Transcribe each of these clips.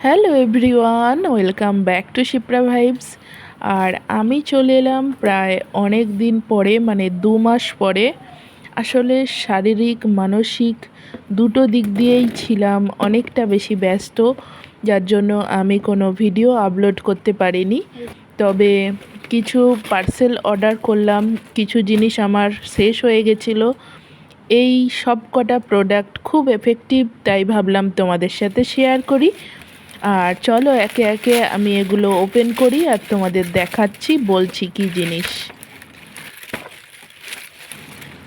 Hello everyone, welcome back to Shipra vibes. আর আমি চলে এলাম প্রায় অনেক দিন পরে, মানে 2 মাস পরে। আসলে শারীরিক মানসিক দুটো দিক দিয়েই ছিলাম অনেকটা বেশি ব্যস্ত, যার জন্য আমি কোনো ভিডিও আপলোড করতে পারিনি। তবে কিছু পার্সেল অর্ডার করলাম, কিছু জিনিস আমার শেষ হয়ে গেছিলো। এই সব কটা প্রোডাক্ট খুব এফেক্টিভ, তাই ভাবলাম তোমাদের সাথে শেয়ার করি। আর চলো একে একে আমি এগুলো ওপেন করি আর তোমাদের দেখাচ্ছি, বলছি কি জিনিস।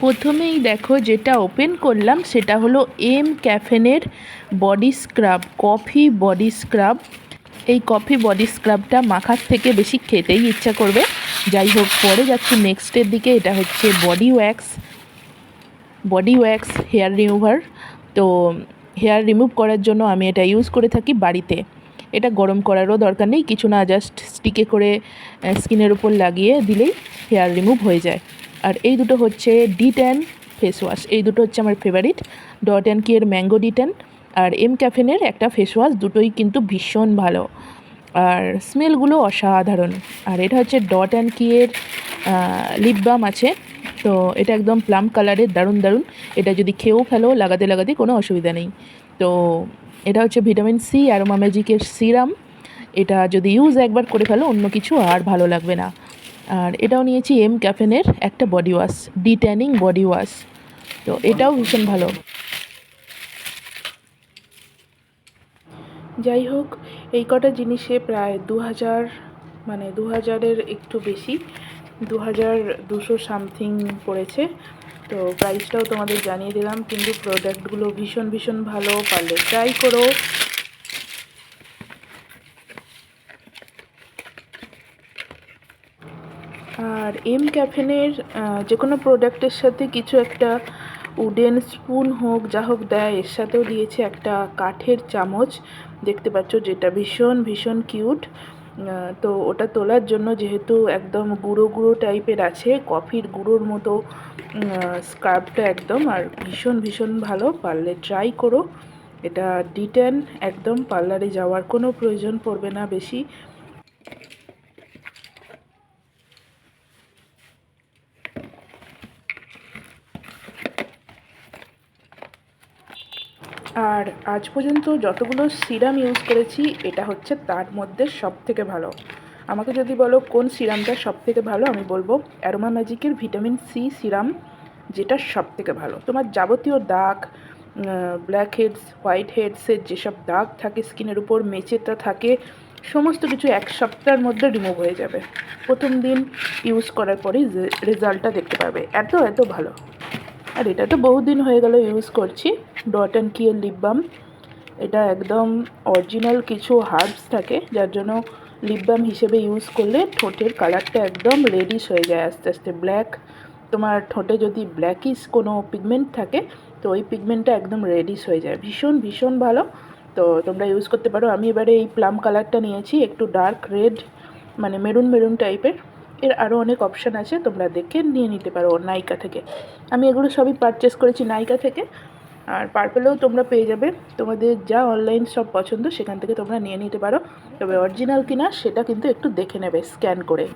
প্রথমেই দেখো যেটা ওপেন করলাম সেটা হলো এম ক্যাফেনের body scrub, coffee body scrub. এই কফি বডি স্ক্রাবটা মাখার থেকে বেশি খেতেই ইচ্ছা করবে। যাই হোক, পরে যাচ্ছি নেক্সটের দিকে। এটা হচ্ছে বডি ওয়্যাক্স হেয়ার রিমুভার। তো হেয়ার রিমুভ করার জন্য আমি এটা ইউজ করে থাকি বাড়িতে। এটা গরম করারও দরকার নেই, কিছু না, জাস্ট স্টিকে করে স্কিনের উপর লাগিয়ে দিলেই হেয়ার রিমুভ হয়ে যায়। আর এই দুটো হচ্ছে D10 ফেস ওয়াশ। এই দুটো হচ্ছে আমার ফেভারিট, ডট অ্যান্ড কি এর ম্যাঙ্গো D10 আর এম ক্যাফেনের একটা ফেস ওয়াশ। দুটোই কিন্তু ভীষণ ভালো আর স্মেলগুলো অসাধারণ। আর এটা হচ্ছে ডট অ্যান্ড কি এর লিপ বাম আছে। তো এটা একদম প্লাম কালারের, দারুণ দারুণ। এটা যদি খেয়েও ফেলো লাগাতে কোনো অসুবিধা নেই। তো এটা হচ্ছে ভিটামিন সি অ্যারোমা ম্যাজিকের সিরাম। এটা যদি ইউজ একবার করে ফেলো অন্য কিছু আর ভালো লাগবে না। আর এটাও নিয়েছি এম ক্যাফেনের একটা বডি ওয়াশ, ডিট্যানিং বডি ওয়াশ। তো এটাও ভীষণ ভালো। যাই হোক, এই কটা জিনিসে প্রায় 2000, মানে 2000-এর একটু বেশি, 2200 সামথিং পড়েছে। তো প্রাইসটাও তোমাদের জানিয়ে দিলাম, কিন্তু প্রোডাক্টগুলো ভীষণ ভীষণ ভালো, পারলে ট্রাই করো। আর এম ক্যাফেনের যে কোনো প্রোডাক্টের সাথে কিছু একটা উডেন স্পুন হোক যা হোক দেয়, এর সাথেও দিয়েছে একটা কাঠের চামচ, দেখতে পাচ্ছ, যেটা ভীষণ ভীষণ কিউট। তো ওটা তোলার জন্য, যেহেতু একদম গুঁড়ো গুঁড়ো টাইপের আছে, কফির গুঁড়োর মতো স্ক্রাবটা একদম, আর ভীষণ ভীষণ ভালো, পারলে ট্রাই করো। এটা D10, একদম পার্লারে যাওয়ার কোনো প্রয়োজন পড়বে না বেশি। আর আজ পর্যন্ত যতগুলো সিরাম ইউজ করেছি, এটা হচ্ছে তার মধ্যে সবথেকে ভালো। আমাকে যদি বলো কোন সিরামটা সবথেকে ভালো, আমি বলবো অ্যারোমা ম্যাজিকের ভিটামিন সি সিরাম, যেটা সবথেকে ভালো। তোমার যাবতীয় দাগ, ব্ল্যাক হেডস, হোয়াইট হেডসের যেসব দাগ থাকে স্কিনের উপর, মেচেটা থাকে, সমস্ত কিছু 1 সপ্তাহের মধ্যে রিমুভ হয়ে যাবে। প্রথম দিন ইউজ করার পরেই রেজাল্টটা দেখতে পাবে, এত এত ভালো। আর এটা তো বহুদিন হয়ে গেল ইউজ করছি, ডট অ্যান্ড কি এর লিপ বাম। এটা একদম অরিজিনাল কিছু হার্বস থাকে, যার জন্য লিপ বাম হিসেবে ইউজ করলে ঠোঁটের কালারটা একদম রেডিশ হয়ে যায় আস্তে আস্তে। তোমার ঠোঁটে যদি ব্ল্যাকিশ কোনো পিগমেন্ট থাকে, তো ওই পিগমেন্টটা একদম রেডিশ হয়ে যায়, ভীষণ ভীষণ ভালো। তো তোমরা ইউজ করতে পারো। আমি এবারে এই প্লাম কালারটা নিয়েছি, একটু ডার্ক রেড, মানে মেরুন মেরুন টাইপের। এর আরও অনেক অপশান আছে, তোমরা দেখে নিয়ে নিতে পারো নাইকা থেকে। আমি এগুলো সবই পারচেস করেছি নাইকা থেকে। আর পার্পেলেও তোমরা পেয়ে যাবে, তোমাদের যা অনলাইন সব পছন্দ সেখান থেকে তোমরা নিয়ে নিতে পারো। তবে অরিজিনাল কিনা সেটা কিন্তু একটু দেখে নেবে স্ক্যান করে।